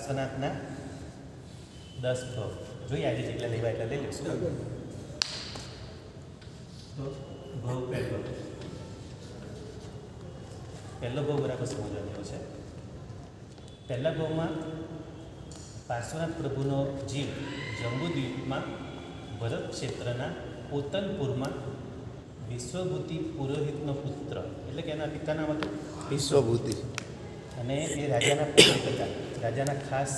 પાર્શ્વનાથના 10 ભાવ જોઈએ, આજે જેટલા લેવા એટલા લઈ લઈશું. તો ભાવ પહેલો ભાવ બરાબર સમજવાનો છે. પહેલા ભાવમાં પાર્શ્વનાથ પ્રભુનો જીવ જંબુદ્વીપમાં ભરત ક્ષેત્રના પોતનપુરમાં વિશ્વભૂતિ પુરોહિતનો પુત્ર, એટલે કે એના પિતાના નામ હતું વિશ્વભૂતિ, અને એ રાજાના પુરોહિત હતા, રાજાના ખાસ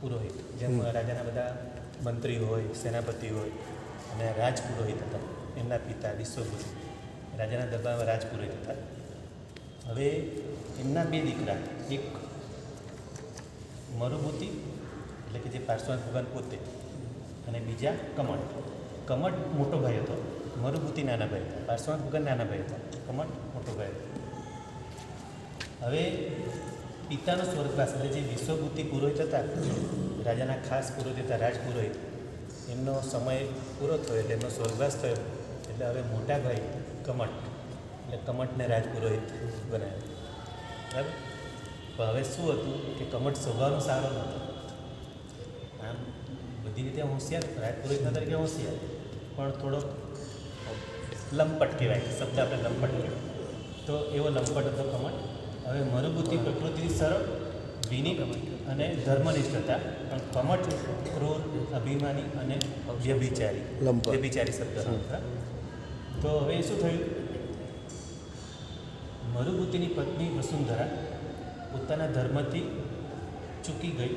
પુરોહિત. જેમ રાજાના બધા મંત્રી હોય, સેનાપતિ હોય, અને રાજ પુરોહિત હતા. એમના પિતા વિશ્વભૂતિ રાજાના દરબારમાં રાજ પુરોહિત હતા. હવે એમના 2 દીકરા, એક મરુભૂતિ એટલે કે જે પાર્શ્વનાથ ભગવાન પોતે, અને બીજા કમટ. કમટ મોટો ભાઈ હતો, મરુભૂતિ નાના ભાઈ હતા. પાર્શ્વનાથ ભગવાન નાના ભાઈ હતા, કમટ મોટો ભાઈ હતો. હવે પિતાનો સ્વર્ગવાસ એટલે જે વિશ્વભૂતિ પુરોહિત હતા, રાજાના ખાસ પુરોહિત હતા, રાજ પુરોહિત, એમનો સમય પૂરો થયો એટલે એમનો સ્વર્ગવાસ થયો. એટલે હવે મોટા ભાઈ કમટ, એટલે કમટને રાજ પુરોહિત બનાવ્યો. બરાબર. પણ હવે શું હતું કે કમટ સ્વભાવનો સારો નહોતો. આમ બધી રીતે હોશિયાર, રાજ પુરોહિતના તરીકે હોશિયાર, પણ થોડોક લંપટ કહેવાય, શબ્દ આપણે લંપટ કહેવાય. તો એવો લંપટ હતો કમટ. હવે મરુભૂતિ પ્રકૃતિથી સરળ, વિનીત અને ધર્મનિષ્ઠ હતા, પણ કમટ ક્રૂર, અભિમાની અને વ્યભિચારી. વ્યભિચારી શબ્દ હતા. તો હવે શું થયું, મરુભૂતિની પત્ની વસુંધરા પોતાના ધર્મથી ચૂકી ગઈ.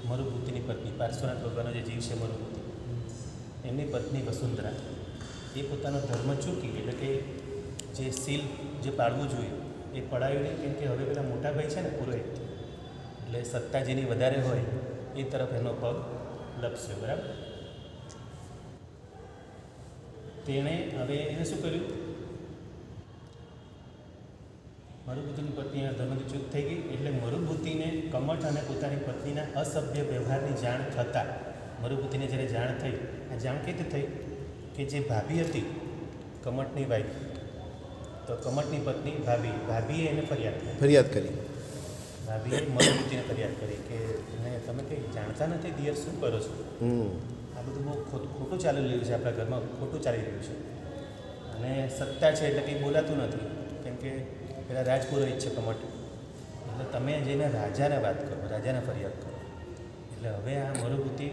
મરુભૂતિની પત્ની, પાર્શ્વનાથ ભગવાનનો જે જીવ છે મરુભૂતિ, એમની પત્ની વસુંધરા એ પોતાનો ધર્મ ચૂકી, એટલે કે જે શીલ જે પાળવું જોઈએ એ પડાયું નહીં. કેમ કે હવે પેલા મોટા ભાઈ છે ને પુરોહિત, એટલે સત્તા જેની વધારે હોય એ તરફ એનો પગ લપસ્યો. બરાબર. તેણે હવે એને શું કર્યું, મરુભૂતિની પત્ની ધર્મથી ચૂક થઈ ગઈ. એટલે મરુભૂતિને કમટ અને પોતાની પત્નીના અસભ્ય વ્યવહારની જાણ થતાં, મરુભૂતિને જ્યારે જાણ થઈ, આ જાણ કઈ રીતે થઈ કે જે ભાભી હતી કમટની વાઈફ, તો કમટની પત્ની ભાભીએ એને ફરિયાદ કરી. ભાભીએ મરુભૂતિને ફરિયાદ કરી કે તમે કંઈ જાણતા નથી દિયર, શું કરો છો? આ બધું બહુ ખોટું ચાલી રહ્યું છે, આપણા ઘરમાં ખોટું ચાલી રહ્યું છે, અને સત્તા છે એટલે કંઈ બોલાતું નથી. કેમ કે પેલા રાજપુરોહિત છે કમટ, એટલે તમે જઈને રાજાને વાત કરો, રાજાને ફરિયાદ કરો. એટલે હવે આ મરુભૂતિ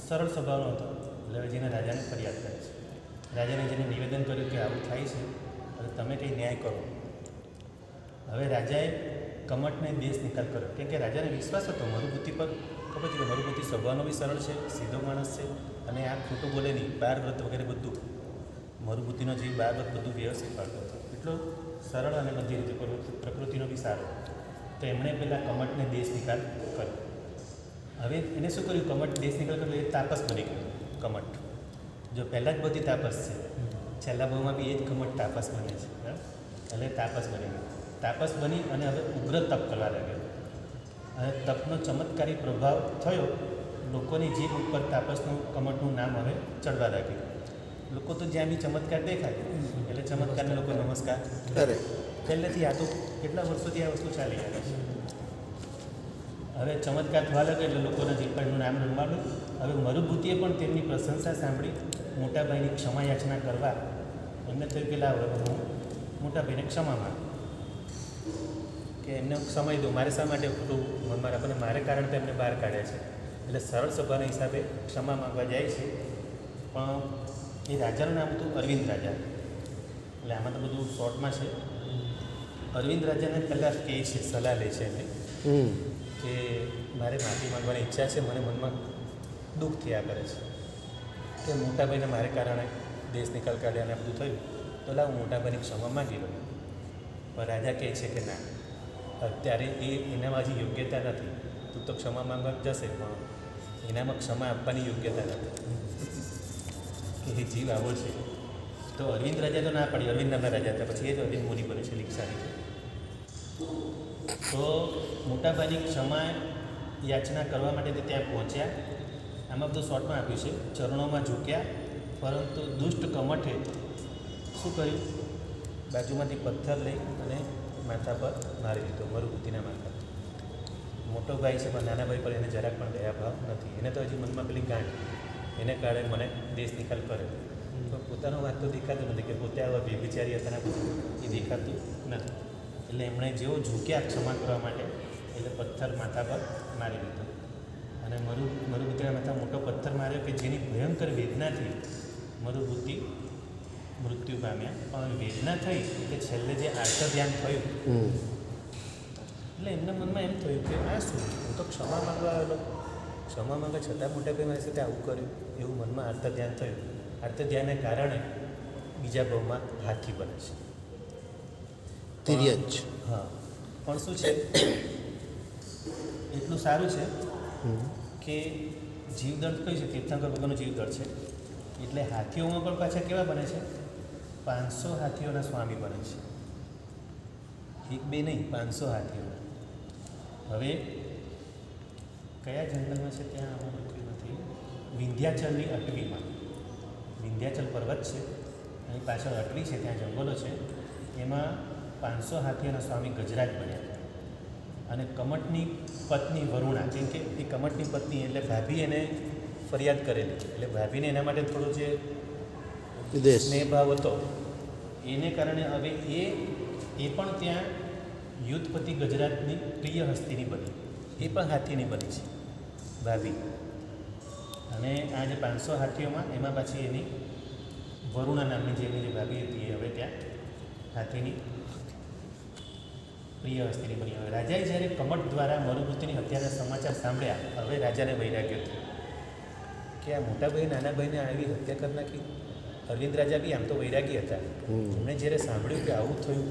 સરળ સ્વભાવનો હતો, એટલે હવે જેને રાજાને ફરિયાદ કરે છે. રાજાને જેને નિવેદન કર્યું કે આવું થાય છે, હવે તમે કંઈ ન્યાય કરો. હવે રાજાએ કમટને દેશ નિકાલ કર્યો. કેમ કે રાજાને વિશ્વાસ હતો મરુભૂતિ પર. ખબર છે કે મરુભૂતિ સ્વભાવનો બી સરળ છે, સીધો માણસ છે, અને આ ખોટું બોલે નહીં. 12 વ્રત વગેરે બધું મરુભૂતિનો જે 12 વ્રત બધું વ્યવસ્થિત પાડતો હતો, એટલો સરળ અને બધી રીતે પ્રકૃતિનો બી સારો. તો એમણે પહેલાં કમટને દેશ નિકાલ કર્યો. હવે એને શું કર્યું, કમટ દેશ નિકાલ કર્યો, એ તાપસ બની ગયો કમટ. જો પહેલાં જ બધી તાપસ છે, છેલ્લા ભાવમાં બી એ જ કમટ તાપસ બને છે. બરાબર. એટલે તાપસ બની ગયો. તાપસ બની અને હવે ઉગ્ર તપ કરવા લાગ્યો. અને તપનો ચમત્કારી પ્રભાવ થયો. લોકોની જીભ ઉપર તાપસનું કમટનું નામ હવે ચડવા લાગ્યું. લોકો તો જ્યાં બી ચમત્કાર દેખાય એટલે ચમત્કારને લોકો નમસ્કાર કરે. પહેલેથી આ તો કેટલા વર્ષોથી આ વસ્તુ ચાલી આવે છે. હવે ચમત્કાર થવા લાગે એટલે લોકોના જીભ પર એનું નામ રમવાનું. હવે મરુભૂતિએ પણ તેમની પ્રશંસા સાંભળી મોટાભાઈની ક્ષમા યાચના કરવા એમને થયું કે લાવ હું મોટાભાઈને ક્ષમા માંગુ, કે એમને સમય દઉં, મારે શા માટે ખોટું મારે કારણે તો એમને બહાર કાઢ્યા છે. એટલે સરળ સભાના હિસાબે ક્ષમા માગવા જાય છે. પણ એ રાજાનું નામ હતું અરવિંદ રાજા. એટલે આમાં તો બધું શોર્ટમાં છે. અરવિંદ રાજાને પહેલાં કહે છે, સલાહ લે છે એને કે મારે માફી માગવાની ઈચ્છા છે, મને મનમાં દુઃખ થયા કરે છે કે મોટાભાઈને મારે કારણે દેશ નિકાલ કાઢ્યા અને બધું થયું, તો લાવ મોટાભાઈની ક્ષમા માગી લઉં. પણ રાજા કહે છે કે ના, અત્યારે એનામાં હજી યોગ્યતા નથી. તું તો ક્ષમા માંગવા જશે, પણ એનામાં ક્ષમા આપવાની યોગ્યતા નથી કે એ જીવ આવો છે. તો અરવિંદ રાજા તો ના પડી. અરવિંદ નામના રાજા હતા, પછી એ જ અરવિંદ મુનિ બને છે, લીક્ષાની છે. તો મોટાભાઈની ક્ષમા યાચના કરવા માટે તે ત્યાં પહોંચ્યા. આમાં બધું શોર્ટમાં આપ્યું છે. ચરણોમાં ઝૂક્યા, પરંતુ દુષ્ટ કમઠે શું કર્યું, બાજુમાંથી પથ્થર લઈ અને માથા પર મારી દીધો, મરુભૂતિના માથા. મોટો ભાઈ છે પણ નાના ભાઈ પર એને જરાક પણ દયા ભાવ નથી. એને તો હજી મનમાં પેલી ગાંઠ એને કારણે મને દેશ નિકાલ કરે તો પોતાનો વાત તો દેખાતો નથી કે પોતે આવા વ્યભિચારી હતા ને બધું એ દેખાતું નથી. એટલે એમણે જેવો ઝૂક્યા ક્ષમા કરવા માટે એટલે પથ્થર માથા પર મારી દીધો અને મરુભૂતિના માથા મોટો પથ્થર માર્યો કે જેની ભયંકર વેદનાથી મરુભૂતિ મૃત્યુ પામ્યા. પણ વેદના થઈ એટલે છેલ્લે જે આર્ત ધ્યાન થયું એટલે એમના મનમાં એમ થયું કે આ શું, હું તો ક્ષમા માંગવા આવેલો, ક્ષમા માંગવા છતાં મોટા ભાઈ મારી સાથે આવું કર્યું, એવું મનમાં આર્ત ધ્યાન થયું. આર્ત ધ્યાનને કારણે બીજા ભાવમાં હાથી બને છે. તિર્યજ. હા, પણ શું છે એટલું સારું છે કે જીવદળ કઈ છે, તીર્થંકર ભગવાનનું જીવદળ છે એટલે હાથીઓમાં પણ પાછા કેવા બને છે, 500 હાથીઓના સ્વામી બને છે. એક બે નહીં, 500 હાથીઓના. હવે કયા જંગલમાં છે ત્યાં આમાં લખ્યું નથી. વિંધ્યાચલની અટવીમાં, વિંધ્યાચલ પર્વત છે અને પાછળ અટવી છે, ત્યાં જંગલો છે. એમાં 500 હાથીઓના સ્વામી ગજરાજ બન્યા હતા. અને કમટની પત્ની વરુણા, કેમ કે એ કમટની પત્ની એટલે ભાભી એને ફરિયાદ કરેલી, એટલે ભાભીને એના માટે થોડો જે સ્નેહભાવ હતો એને કારણે હવે એ પણ ત્યાં યુદ્ધપતિ ગજરાજની પ્રિય હસ્તીની બની, એ પણ હાથીની બની છે ભાભી. અને આ જે 500 હાથીઓમાં એમાં પાછી એની વરુણા નામની જે એની જે ભાભી હતી એ હવે ત્યાં હાથીની પ્રિય હસ્તીની બની. હવે રાજાએ જ્યારે કમટ દ્વારા મરુભૂતિની હત્યાના સમાચાર સાંભળ્યા, હવે રાજાને વૈરાગ્ય થયો કે આ મોટા ભાઈ નાના ભાઈને આવી હત્યા કરી નાખી. અરવિંદ રાજા બી આમ તો વૈરાગી હતા. એમણે જ્યારે સાંભળ્યું કે આવું થયું,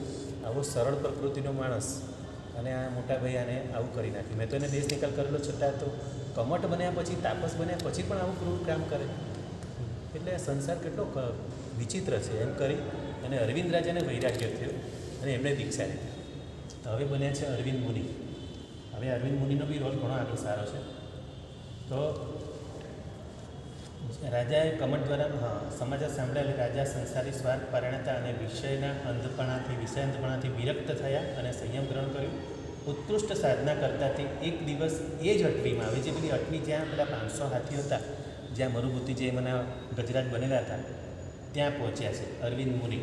આવો સરળ પ્રકૃતિનો માણસ અને આ મોટા ભાઈ આને આવું કરી નાખ્યું, મેં તો એને દેશ નિકાલ કરેલો છતાં તો કમટ બન્યા પછી, તાપસ બન્યા પછી પણ આવું ક્રૂર કામ કરે, એટલે સંસાર કેટલો વિચિત્ર છે એમ કરી અને અરવિંદ રાજાને વૈરાગ્ય થયો અને એમણે દીક્ષા લીધી. હવે બન્યા છે અરવિંદ મુનિ. હવે અરવિંદ મુનિનો બી રોલ ઘણો આગળ સારો છે. તો રાજાએ કમટ દ્વારા સમાચાર સાંભળ્યા એટલે રાજા સંસારી સ્વાર્થ પારણતા અને વિષય અંધપણાથી વિરક્ત થયા અને સંયમ ગ્રહણ કર્યું. ઉત્કૃષ્ટ સાધના કરતાથી એક દિવસ એ જ અટવીમાં, હવે જે પેલી અટવી જ્યાં પેલા 500 હાથીઓ હતા, જ્યાં મરુભૂતિ જે એમના ગજરાજ બનેલા હતા ત્યાં પહોંચ્યા છે અરવિંદ મુનિ.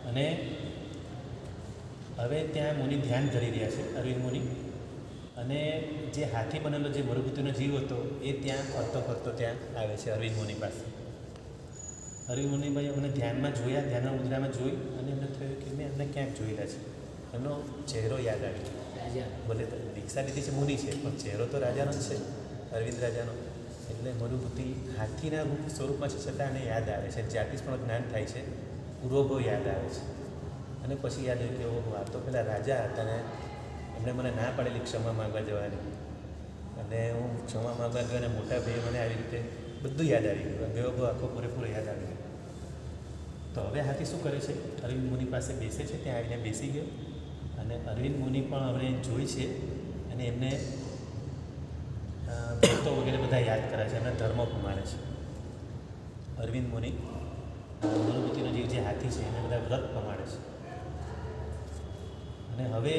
અને હવે ત્યાં મુનિ ધ્યાન ધરી રહ્યા છે અરવિંદ મુનિ. અને જે હાથી બનેલો જે મરુભૂતિનો જીવ હતો એ ત્યાં ફરતો ફરતો ત્યાં આવે છે અરવિંદ મુનિ પાસે. અરવિંદ મુનિભાઈ અમને ધ્યાનમાં જોયા, ધ્યાનના મુદ્રામાં જોઈ અને એમને થયું કે મેં એમને ક્યાંક જોયેલા છે. એમનો ચહેરો યાદ આવ્યો. ભલે દીક્ષા લીધી છે મુનિ છે પણ ચહેરો તો રાજાનો જ છે, અરવિંદ રાજાનો. એટલે મરુભૂતિ હાથીના સ્વરૂપમાં છે છતાં એને યાદ આવે છે, જાતિસ પણ જ્ઞાન થાય છે, પૂર્વભવ યાદ આવે છે. અને પછી યાદ આવ્યું કે ઓહો આ તો પેલા રાજા હતા ને એમણે મને ના પાડેલી ક્ષમા માંગવા જવાની, અને હું ક્ષમા માંગવા ગયો અને મોટા ભાઈએ મને આવી રીતે બધું યાદ આવી ગયું, બેવો આખો પૂરેપૂરો યાદ આવી ગયો. તો હવે હાથી શું કરે છે, અરવિંદ મુનિ પાસે બેસે છે, ત્યાં આવીને બેસી ગયો અને અરવિંદ મુનિ પણ હવે જોઈ છે અને એમને ભક્તો વગેરે બધા યાદ કરે છે, એમને ધર્મ પ્રમાણે છે. અરવિંદ મુનિ મરુભૂતિનો જે હાથી છે એને બધા વ્રત પ્રમાણે છે. અને હવે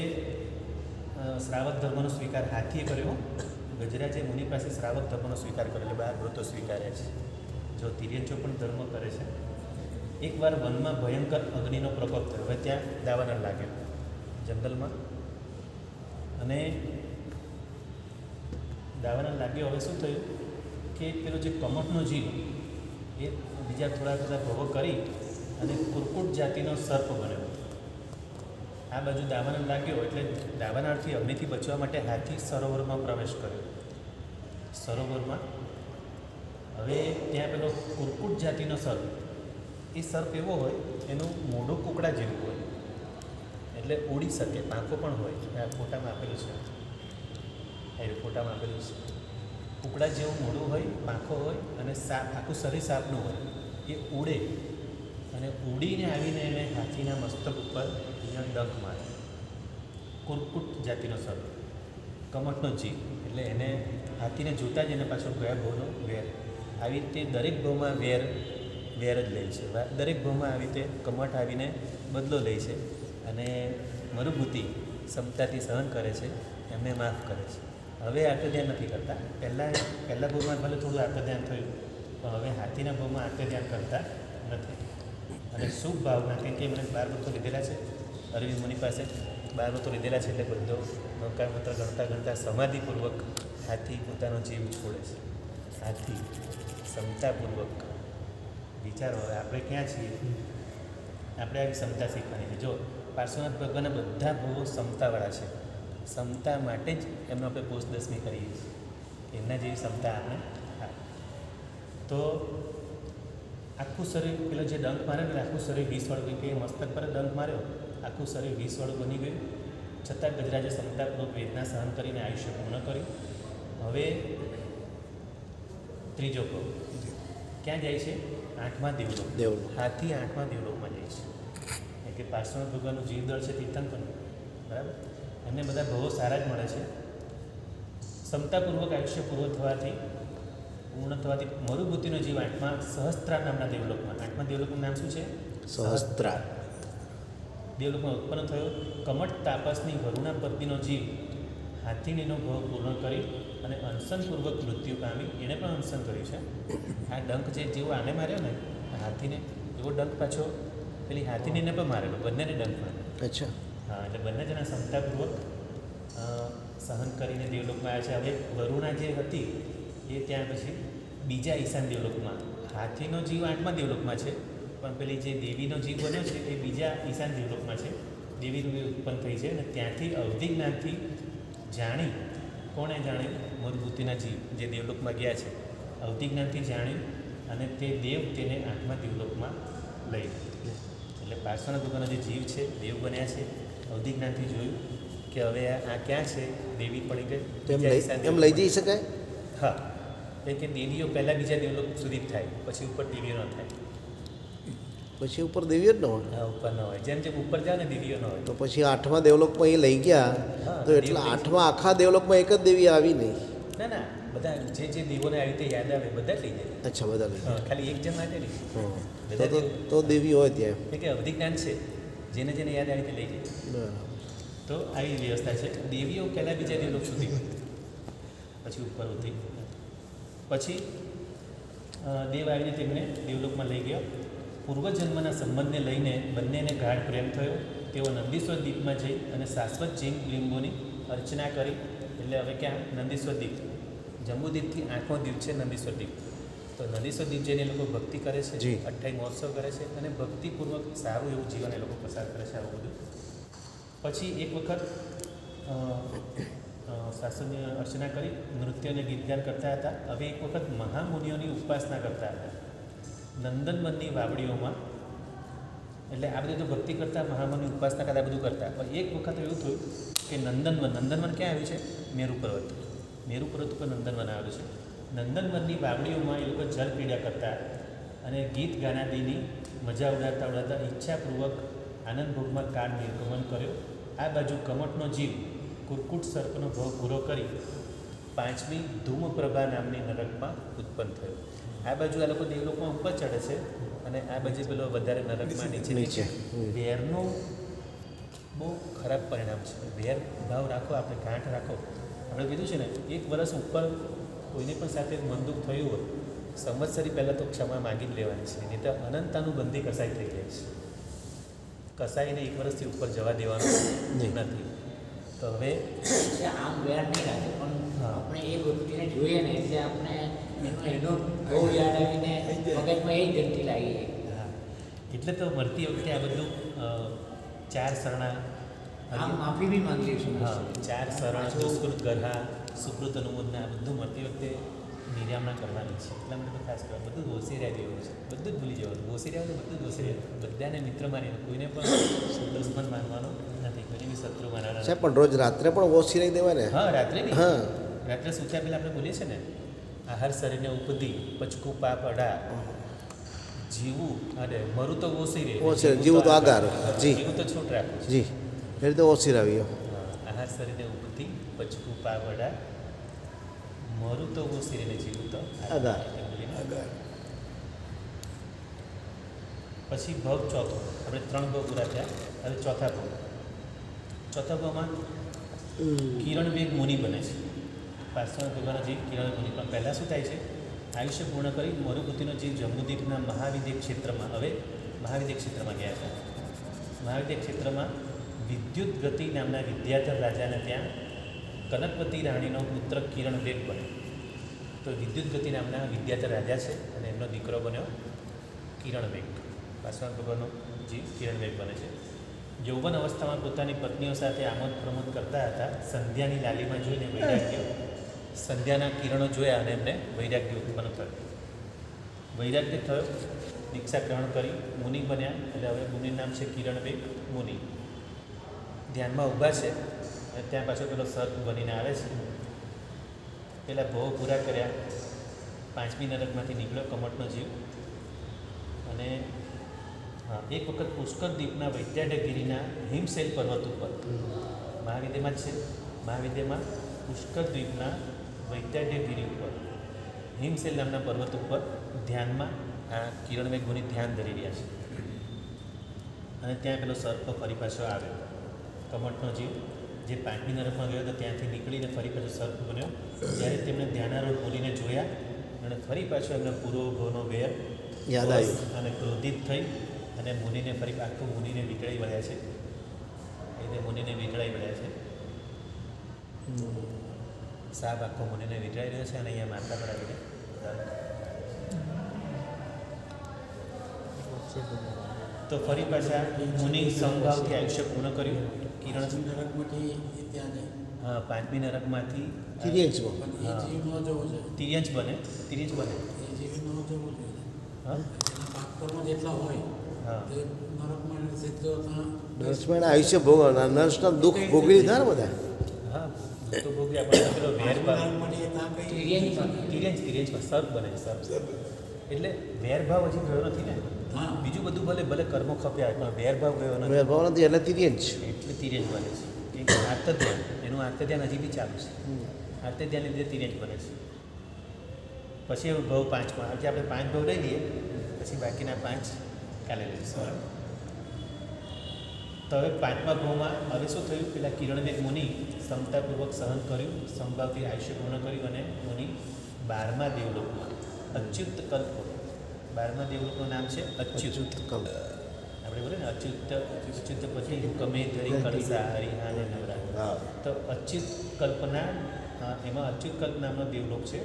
શ્રાવક ધર્મનો સ્વીકાર હાથીએ કર્યો. ગજરાજે મુનિ પાસે શ્રાવક ધર્મનો સ્વીકાર કર્યો, એટલે 12 વ્રતો સ્વીકાર્યા છે. જો તિર્યજો પણ ધર્મ કરે છે. એકવાર વનમાં ભયંકર અગ્નિનો પ્રકોપ થયો. હવે ત્યાં દાવાનળ લાગ્યો જંગલમાં, અને દાવાનળ લાગ્યો. હવે શું થયું કે પેલો જે કમટનો જીવ એ બીજા થોડા બધા ભવો કરી અને કુરકુટ જાતિનો સર્પ બન્યો. આ બાજુ દાવાનળ લાગ્યો એટલે દાવાનળથી અગ્નિથી બચવા માટે હાથી સરોવરમાં પ્રવેશ કર્યો. સરોવરમાં હવે ત્યાં પેલો કુરકુટ જાતિનો સર્પ, એ સર્પ એવો હોય એનું મોઢું કુકડા જેવું હોય એટલે ઉડી શકે, પાંખો પણ હોય. આ ફોટામાં આપેલું છે, એ ફોટામાં આપેલું છે. કુકડા જેવું મોઢું હોય, પાંખો હોય અને સાપ, આખું શરીર સાપનું હોય. એ ઉડે અને ઉડીને આવીને એને હાથીના મસ્તક ઉપર અહીંયા ડંખ મારે. કુરકુટ જાતિનો સર્પ, કમટનો જીવ, એટલે એને હાથીને જોતાં જ એને પાછળ ગયા ભાવનો વેર. આવી રીતે દરેક ભાવમાં વેર જ લે છે. દરેક ભાવમાં આવી રીતે કમટ આવીને બદલો લે છે અને મરુભૂતિ ક્ષમતાથી સહન કરે છે એમને માફ કરે છે. હવે આત્મધ્યાન નથી કરતા. પહેલાં ભાવમાં ભલે થોડું આત્મધ્યાન થયું, પણ હવે હાથીના ભાવમાં આત્મધ્યાન કરતા નથી. અને શુભ ભાવના, કેમ કે એમણે 12 વ્રતો લીધેલા છે અરવિંદ મુનિ પાસે, 12 વ્રતો લીધેલા છે, એટલે બધો નૌકા મંત્ર ગણતા સમાધિપૂર્વક હાથી પોતાનો જીવ છોડે છે. હાથી ક્ષમતાપૂર્વક વિચારો. હવે આપણે ક્યાં છીએ? આપણે આવી ક્ષમતા શીખવાની છે. જો પાર્શ્વનાથ ભગવાનના બધા ભાવો ક્ષમતાવાળા છે. ક્ષમતા માટે જ એમનો આપણે પોષદશમી કરીએ છીએ. એમના જેવી ક્ષમતા આપણે તો આખું શરીર, પેલો જે ડંખ મારે ને આખું શરીર 20 વાળું, કે મસ્તક પર ડંખ માર્યો, આખું શરીર 20 વાળું બની ગયું. છતાં ગજરાજે ક્ષમતાપૂર્વક વેદના સહન કરીને આયુષ્ય પૂર્ણ કર્યું. હવે ત્રીજો ભાવ ક્યાં જાય છે? 8મા દેવલોક. હાથી 8મા દેવલોકમાં જાય છે. એટલે કે પાર્શ્વનાથ ભગવાનનું જીવદળ છે તીર્થંકર, બરાબર. એમને બધા ભાવો સારા જ મળે છે. ક્ષમતાપૂર્વક આયુષ્ય પૂર્ણ થવાથી મરુભૂતિનો જીવ 8મા સહસ્ત્રા નામના દેવલોકમાં, 8મા દેવલોકનું નામ શું છે? સહસ્ત્રા દેવલોકમાં ઉત્પન્ન થયો. કમઠ તાપસની વરુણા પત્નીનો જીવ હાથીણીનો ભાવ પૂર્ણ કરી અને અનશનપૂર્વક મૃત્યુ પામી. એણે પણ અનશન કર્યું છે. આ ડંખ જેવો આને માર્યો ને હાથીને, એવો ડંખ પાછો પેલી હાથીણીને પણ મારેલો, બંનેને ડંખ માર્યો. અચ્છા. હા, એટલે બંને જણા ક્ષમતાપૂર્વક સહન કરીને દેવલોકમાં આવ્યા છે. હવે વરુણા જે હતી એ ત્યાં પછી બીજા ઈશાન દેવલોકમાં, હાથીનો જીવ 8મા દેવલોકમાં છે, પણ પેલી જે દેવીનો જીવ બન્યો છે એ બીજા ઈશાન દેવલોકમાં છે. દેવી રૂપે ઉત્પન્ન થઈ છે અને ત્યાંથી અવધિ જ્ઞાનથી જાણી, કોણે જાણ્યું? મરુભૂતિના જીવ જે દેવલોકમાં ગયા છે, અવધિ જ્ઞાનથી જાણ્યું અને તે દેવ તેને 8મા દેવલોકમાં લઈ ગયો. એટલે પાર્શ્વનાથ ભગવાનના જે જીવ છે, દેવ બન્યા છે, અવધિ જ્ઞાનથી જોયું કે હવે આ ક્યાં છે? દેવી પડી ગઈ. એમ લઈ જઈ શકાય? હા, એટલે કે દેવીઓ પહેલાં બીજા દેવલોક સુધી જ થાય, પછી ઉપર દેવીઓ ન થાય. પછી ઉપર દેવીઓ જ ન હોય? હા, ઉપર ન હોય. જેમ જેમ ઉપર જાય ને દેવીઓ ન હોય. તો પછી 8મા દેવલોકમાં એ લઈ ગયા, તો એટલે 8મા આખા દેવલોકમાં એક જ દેવી આવી નહીં? ના, બધા જે દેવોને આવી રીતે યાદ આવે બધા જ લઈ જાય. અચ્છા, બધા લઈ જાય. ખાલી એક જણ માટે નહીં. તો દેવી હોય ત્યાં? એટલે કે અવધિ જ્ઞાન છે, જેને આવી રીતે લઈ જાય. બરાબર. તો આવી વ્યવસ્થા છે. દેવીઓ પહેલાં બીજા દેવલોક સુધી હોય, પછી ઉપર ઉતરી, પછી દેવ આવીને તેમને દેવલોકમાં લઈ ગયો. પૂર્વજન્મના સંબંધને લઈને બંનેને ગાઢ પ્રેમ થયો. તેઓ નંદીશ્વર દ્વીપમાં જઈ અને શાશ્વત જૈન લિંગોની અર્ચના કરી. એટલે હવે ક્યાં? નંદીશ્વર દ્વીપ. જંબુદ્વીપથી 8મો દ્વીપ છે નંદીશ્વર દ્વીપ. તો નંદીશ્વર દ્વીપ જઈને એ લોકો ભક્તિ કરે છે, અઠ્ઠાઈ મહોત્સવ કરે છે અને ભક્તિપૂર્વક સારું એવું જીવન એ લોકો પસાર કરે છે. આવું બધું પછી એક વખત શાસ્ત્રની અર્ચના કરી નૃત્ય અને ગીતગાન કરતા હતા. હવે એક વખત મહામુનિઓની ઉપાસના કરતા હતા નંદનવનની વાવડીઓમાં. એટલે આ બધું તો ભક્તિ કરતા, મહામુનિની ઉપાસના કરતા, બધું કરતા. પણ એક વખત એવું થયું કે નંદનવન ક્યાં આવ્યું છે? મેરુ પર્વત. મેરુ પર્વત ઉપર નંદનવન આવેલું છે. નંદનવનની વાવડીઓમાં એ લોકો જલ ક્રીડા કરતા અને ગીત ગાનાદીની મજા ઉડાડતા ઈચ્છાપૂર્વક આનંદભોગમાં કાળ નિર્ગમન કર્યો. આ બાજુ કમઠનો જીવ કુરકુટ સર્પનો ભાવ પૂરો કરી 5મી ધૂમપ્રભા નામની નરકમાં ઉત્પન્ન થયો. આ બાજુ આ લોકો દેવલોકમાં ઉપર ચડે છે અને આ બાજુ પેલો વધારે નરકમાં નીચે. વેરનું બહુ ખરાબ પરિણામ છે. વેર ભાવ રાખો, આપણે ગાંઠ રાખો. આપણે કીધું છે ને, 1 વર્ષ ઉપર કોઈને પણ સાથે મન દુઃખ થયું હોય, સંવત્સરી પહેલાં તો ક્ષમા માગી જ લેવાની છે, નહીં તો અનંતાનું બંધી કસાઈ થઈ જાય છે. કસાઈને 1 વર્ષથી ઉપર જવા દેવાનું નથી. તો હવે આમ વેર નહીં રાખે, પણ આપણે એ વ્યક્તિને જોઈએ ને એટલે આપણે એનો બહુ યાદ આવીને મગજમાં એ જ ગંતી લાગી જાય. હા, એટલે તો મળતી વખતે આ બધું 4 શરણા, આમ માફી બી માંગીએ છીએ. હા, 4 શરણ, દુષ્કૃત ગરહા, સુકૃત અનુમોદના, આ બધું મળતી વખતે નિર્યામણા કરવાની છે. એટલા માટે તો ખાસ કરવા બધું હોશિયારી જેવું છે. બધું જ ભૂલી જવાનું. હોશિયારી આવે તો બધું જ હોશિયારી. બધાને મિત્ર માનીને, કોઈને પણ દુશ્મન માનવાનો નથી, કોઈને બી શત્રુ માનવાનો નથી. પણ રોજ રાત્રે પણ ઓછી નહીં દેવાય ને? હા, રાત્રે નહીં. હા, રાત્રે સૂત્યા પહેલાં આપણે બોલીએ છીએ ને, આહાર શરીરને ઉપધી, પચકું પાપ અડા, જીવું અને મરું તો ઓછી રે, જીવું તો આગાર. જી, જીવું તો છૂટ રાખું જી, એ રીતે ઓછી રાવીઓ. આહાર શરીરને ઉપધી, પચકું પાપ અડા, મરું તો ઓછી રે, જીવું તો આગાર. પછી ભવ ચોથો. આપણે 3 ભવ પૂરા થયા. હવે ચોથા ભાવમાં કિરણ વેગ મુનિ બને છે. પાર્શ્વનાથ ભગવાનનો જીવ કિરણ મુનિ. પણ પહેલાં શું થાય છે? આયુષ્ય પૂર્ણ કરી મરુભૂતિનો જીવ જંબુદ્વીપના મહાવિદ્ય ક્ષેત્રમાં, હવે મહાવિદ્ય ક્ષેત્રમાં ગયા છે. મહાવિદ્ય ક્ષેત્રમાં વિદ્યુત ગતિ નામના વિદ્યાધર રાજાને ત્યાં કનકવતી રાણીનો પુત્ર કિરણ વેગ બન્યો. તો વિદ્યુત ગતિ નામના વિદ્યાધર રાજા છે અને એમનો દીકરો બન્યો કિરણ વેગ. પાર્શ્વનાથ ભગવાનનો જીવ કિરણ વેગ બને છે. યૌવન અવસ્થામાં પોતાની પત્નીઓ સાથે આમોદ પ્રમોદ કરતા હતા. સંધ્યાની લાલીમાં જોઈને વૈરાગ્ય, સંધ્યાના કિરણો જોયા અને એમને વૈરાગ્ય ઉત્પન્ન થયો. વૈરાગ્ય થયો, દીક્ષા ગ્રહણ કરી મુનિ બન્યા. એટલે હવે મુનિનું નામ છે કિરણ વેગ મુનિ. ધ્યાનમાં ઊભા છે અને ત્યાં પાછો પેલો સર્પ બનીને આવે છે. પેલા ભવ પૂરા કર્યા, 5મી નરકમાંથી નીકળ્યો કમઠનો જીવ. અને હા, એક વખત પુષ્કર દ્વીપના વૈદ્યાઢગીરીના હિમશૈલ પર્વત ઉપર, મહાવિદ્યમાં જ છે, મહાવિદ્યમાં પુષ્કર દ્વીપના વૈદ્યાઢગીરી ઉપર હિમશૈલ નામના પર્વત ઉપર ધ્યાનમાં આ કિરણવેગ મુનિ ધ્યાન ધરી રહ્યા છે. અને ત્યાં પેલો સર્પ ફરી પાછો આવ્યો. કમઠનો જીવ જે 5મી નરકમાં ગયો હતો ત્યાંથી નીકળીને ફરી પાછો સર્પ બન્યો. જ્યારે તેમણે ધ્યાનારૂઢ મુનિને જોયા અને ફરી પાછો એમનો પૂરો ભવનો વેર યાદ આવ્યું અને ક્રોધિત થઈ અને મુનિને ફરી આખું મુનિને વીંટળાઈ વળ્યા છે. એ રીતે મુનિને વીંટળાઈ વળ્યા છે. સાપ આખો મુનિને વીંટળાઈ રહ્યો છે અને અહીંયા માથા પર આવીને તો ફરી પાછા મુનિ સમભાવથી આયુષ્ય પૂર્ણ કર્યું. કિરણ હા, 5મી નરકમાંથી તિર્યંશમાં તિર્યંશ બને. હા હા, નર્સમાં આયુષ્ય ભોગ નર્સના દુઃખ ભોગવી લીધા ને બધા. હા, તો ભોગવી આપણે પેલો વેરભાવ તિર્યંશમાં તિર્યંશમાં સર્પ બને છે. સર્પ એટલે વેરભાવ હજી ગયો નથી ને. બીજું બધું ભલે કર્મો ખપ્યા પણ વેરભાવ ગયો નથી. ભાવ નથી એટલે તિર્યંશ. એટલે તિર્યંશ બને છે. કે આર્તધ્યાન, એનું આર્તધ્યાન હજી બી ચાલુ છે. આર્તધ્યાનને લીધે તિર્યંશ બને છે. પછી એવું ભાવ 5માં, આજે આપણે 5 ભાવ લઈ લઈએ, પછી બાકીના 5 કાલે લઈશું. તો હવે 5મા ભાવમાં હવે શું થયું? પેલા કિરણવેગ મુનિ ક્ષમતાપૂર્વક સહન કર્યું, સંભાવથી આયુષ્ય પૂર્ણ કર્યું અને મુનિ 12મા દેવલોકમાં અચ્યુત કલ્પ. 12મા દેવલોકનું નામ છે અચ્યુત કલ્પ. આપણે બોલીએ ને અચ્યુત પછી હુકમે ધરી કળસા હરિહા ને નવરા. તો અચ્યુત કલ્પના, એમાં અચ્યુત કલ્પ નામનો દેવલોક છે.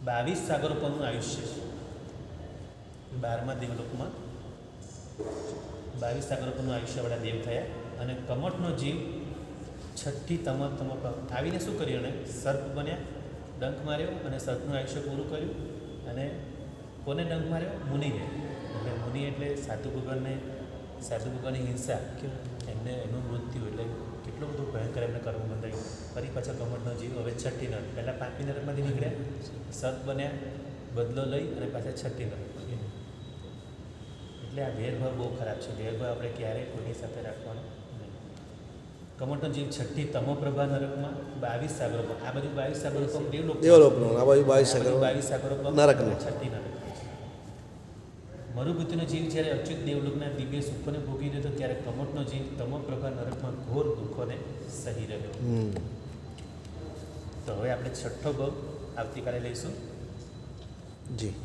22 સાગરો પરનું આયુષ્ય છે. 12મા દેવલોકમાં 22 સાગરો પરનું આયુષ્યવાળા દેવ થયા. અને કમઠનો જીવ 6ઠ્ઠી તમ આવીને શું કર્યું? અને સર્પ બન્યા, ડંખ માર્યો અને સર્પનું આયુષ્ય પૂરું કર્યું. અને કોને ડંખ માર્યો? મુનિને. એટલે મુનિ એટલે સાધુ ભગવાનની હિંસા, એમને એનું મૃત્યુ. એટલે કેટલું બધું ભયંકર એમને કર્મ બંધાયું. ફરી પાછા કમઠનો જીવ હવે 6ઠ્ઠી નરક. પહેલાં 5મી નરકમાંથી નીકળ્યા, સર્પ બન્યા, બદલો લઈ અને પાછા 6ઠ્ઠી નરક. એટલે આ વેરભાવ બહુ ખરાબ છે. વેરભાવ આપણે ક્યારેય કોઈની સાથે રાખવાનો નહીં. કમઠનો જીવ 6ઠ્ઠી તમોપ્રભા નરકમાં 22 સાગરો પર. આ બાજુ 22 સાગરો પર દેવલોકનો, આ બાજુ 22 સાગરો 22 સાગરો પર નરકનો. 6ઠ્ઠી નરક. મરુભૂતિનો જીવ જ્યારે અચ્યુત દેવલોકના દિવ્ય સુખોને ભોગી રહ્યો ત્યારે કમઠનો જીવ તમોપ્રભા નરકમાં ઘોર દુઃખોને સહી રહ્યો. તો હવે આપણે 6ઠ્ઠો ભાવ આવતીકાલે લઈશું. જી.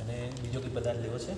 અને બીજો કંઈ પદાર્થ લેવો છે?